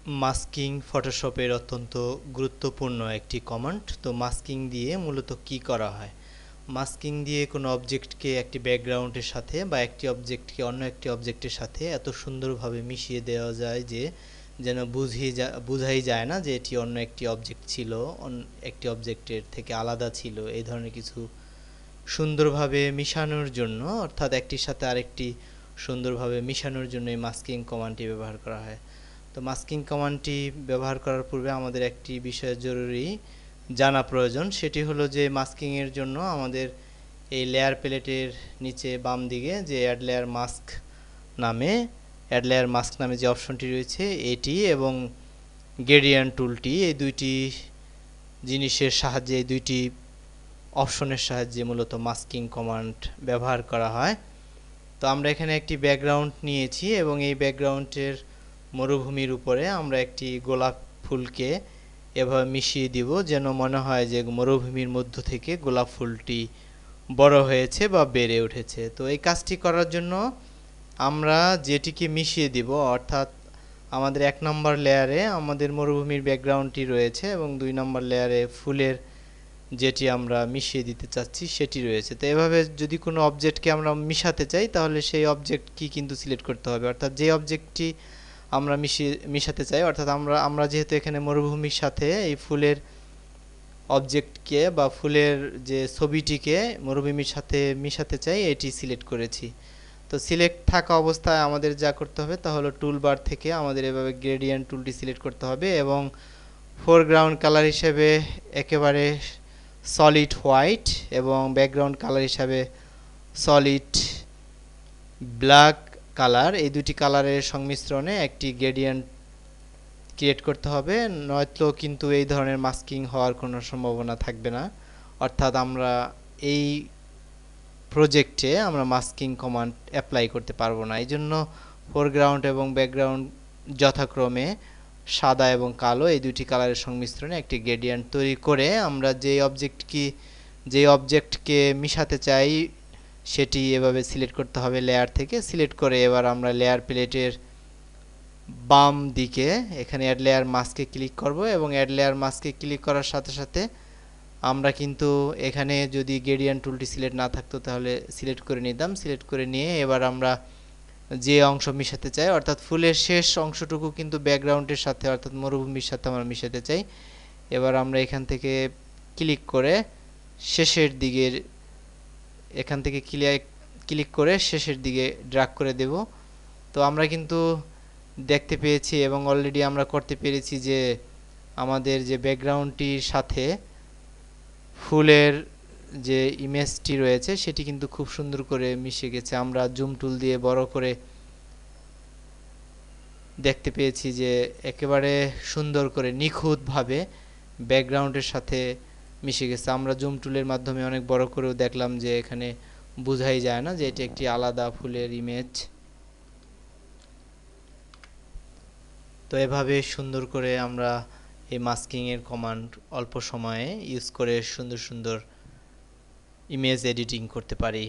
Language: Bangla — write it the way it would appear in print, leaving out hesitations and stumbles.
মাস্কিং ফটোশপের অত্যন্ত গুরুত্বপূর্ণ একটি কমান্ড। তো মাস্কিং দিয়ে মূলত কি করা হয়? মাস্কিং দিয়ে কোনো অবজেক্টকে একটি ব্যাকগ্রাউন্ডের সাথে বা একটি অবজেক্টকে অন্য একটি অবজেক্টের সাথে এত সুন্দরভাবে মিশিয়ে দেওয়া যায় যে যেন বোঝাই যায় না যে এটি অন্য একটি অবজেক্ট ছিল, একটি অবজেক্টের থেকে আলাদা ছিল। এই ধরনের কিছু সুন্দরভাবে মিশানোর জন্য, অর্থাৎ একটির সাথে আরেকটি সুন্দরভাবে মিশানোর জন্য এই মাস্কিং কমান্ডটি ব্যবহার করা হয়। তো মাস্কিং কমান্ডটি ব্যবহার করার পূর্বে আমাদের একটি বিষয় জরুরি জানা প্রয়োজন, সেটি হলো যে মাস্কিংয়ের জন্য আমাদের এই লেয়ার প্যালেটের নিচে বাম দিকে যে অ্যাড লেয়ার মাস্ক নামে যে অপশনটি রয়েছে এটি এবং গ্রেডিয়েন্ট টুলটি, এই দুইটি জিনিসের সাহায্যে, এই দুইটি অপশনের সাহায্যে মূলত মাস্কিং কমান্ড ব্যবহার করা হয়। তো আমরা এখানে একটি ব্যাকগ্রাউন্ড নিয়েছি এবং এই ব্যাকগ্রাউন্ডের মরুভূমির উপরে আমরা একটি গোলাপ ফুলকে এভাবে মিশিয়ে দিব যেন মনে হয় যে মরুভূমির মধ্য থেকে গোলাপ ফুলটি বড় হয়েছে বা বেড়ে উঠেছে। তো এই কাজটি করার জন্য আমরা যেটিকে মিশিয়ে দিব, অর্থাৎ আমাদের 1 নম্বর লেয়ারে আমাদের মরুভূমির ব্যাকগ্রাউন্ডটি রয়েছে এবং 2 নম্বর লেয়ারে ফুলের যেটি আমরা মিশিয়ে দিতে চাচ্ছি সেটি রয়েছে। তো এভাবে যদি কোনো অবজেক্টকে আমরা মিশাতে চাই তাহলে সেই অবজেক্ট কি কিন্তু সিলেক্ট করতে হবে, অর্থাৎ যে অবজেক্টটি আমরা মিশাতে চাই, অর্থাৎ আমরা যেহেতু এখানে মরুভূমির সাথে এই ফুলের অবজেক্টকে বা ফুলের যে ছবিটিকে মরুভূমির সাথে মিশাতে চাই, এটি সিলেক্ট করেছি। তো সিলেক্ট থাকা অবস্থায় আমাদের যা করতে হবে তা হলো টুলবার থেকে আমাদের এভাবে গ্রেডিয়েন্ট টুলটি সিলেক্ট করতে হবে এবং ফোরগ্রাউন্ড কালার হিসেবে একেবারে সলিড হোয়াইট এবং ব্যাকগ্রাউন্ড কালার হিসাবে সলিড ব্ল্যাক কালার, এই দুটি কালারের সংমিশ্রণে একটি গ্রেডিয়েন্ট ক্রিয়েট করতে হবে, নয়তো কিন্তু এই ধরনের মাস্কিং হওয়ার কোনো সম্ভাবনা থাকবে না। অর্থাৎ আমরা এই প্রজেক্টে আমরা মাস্কিং কমান্ড অ্যাপ্লাই করতে পারবো না। এই জন্য ফোরগ্রাউন্ড এবং ব্যাকগ্রাউন্ড যথাক্রমে সাদা এবং কালো, এই দুটি কালারের সংমিশ্রণে একটি গ্রেডিয়েন্ট তৈরি করে আমরা যে অবজেক্টকে মিশাতে চাই সেটি এভাবে সিলেক্ট করতে হবে লেয়ার থেকে। সিলেক্ট করে এবার আমরা লেয়ার প্লেটের বাম দিকে এখানে অ্যাড লেয়ার মাস্কে ক্লিক করব এবং অ্যাড লেয়ার মাস্কে ক্লিক করার সাথে সাথে আমরা কিন্তু এখানে যদি গ্রেডিয়েন্ট টুলটি সিলেক্ট না থাকতো তাহলে সিলেক্ট করে নিতাম। সিলেক্ট করে নিয়ে এবার আমরা যে অংশ মিশাতে চাই, অর্থাৎ ফুলের শেষ অংশটুকু কিন্তু ব্যাকগ্রাউন্ডের সাথে অর্থাৎ মরুভূমির সাথে আমরা মিশাতে চাই। এবার আমরা এখান থেকে ক্লিক করে শেষের দিকের এখান থেকে ক্লিক করে শেষের দিকে ড্র্যাগ করে দেব। তো আমরা কিন্তু দেখতে পেয়েছি এবং অলরেডি আমরা করতে পেরেছি যে আমাদের যে ব্যাকগ্রাউন্ডটির সাথে ফুলের যে ইমেজটি রয়েছে সেটি কিন্তু খুব সুন্দর করে মিশে গেছে। আমরা জুম টুল দিয়ে বড় করে দেখতে পেয়েছি যে একেবারে সুন্দর করে নিখুঁতভাবে ব্যাকগ্রাউন্ডের সাথে মিশে গেছে। আমরা জুম টুলের মাধ্যমে অনেক বড় করেও দেখলাম যে এখানে বোঝাই যায় না যে এটি একটি আলাদা ফুলের ইমেজ। তো এভাবে সুন্দর করে আমরা এই মাস্কিংয়ের কমান্ড অল্প সময়ে ইউজ করে সুন্দর সুন্দর ইমেজ এডিটিং করতে পারি।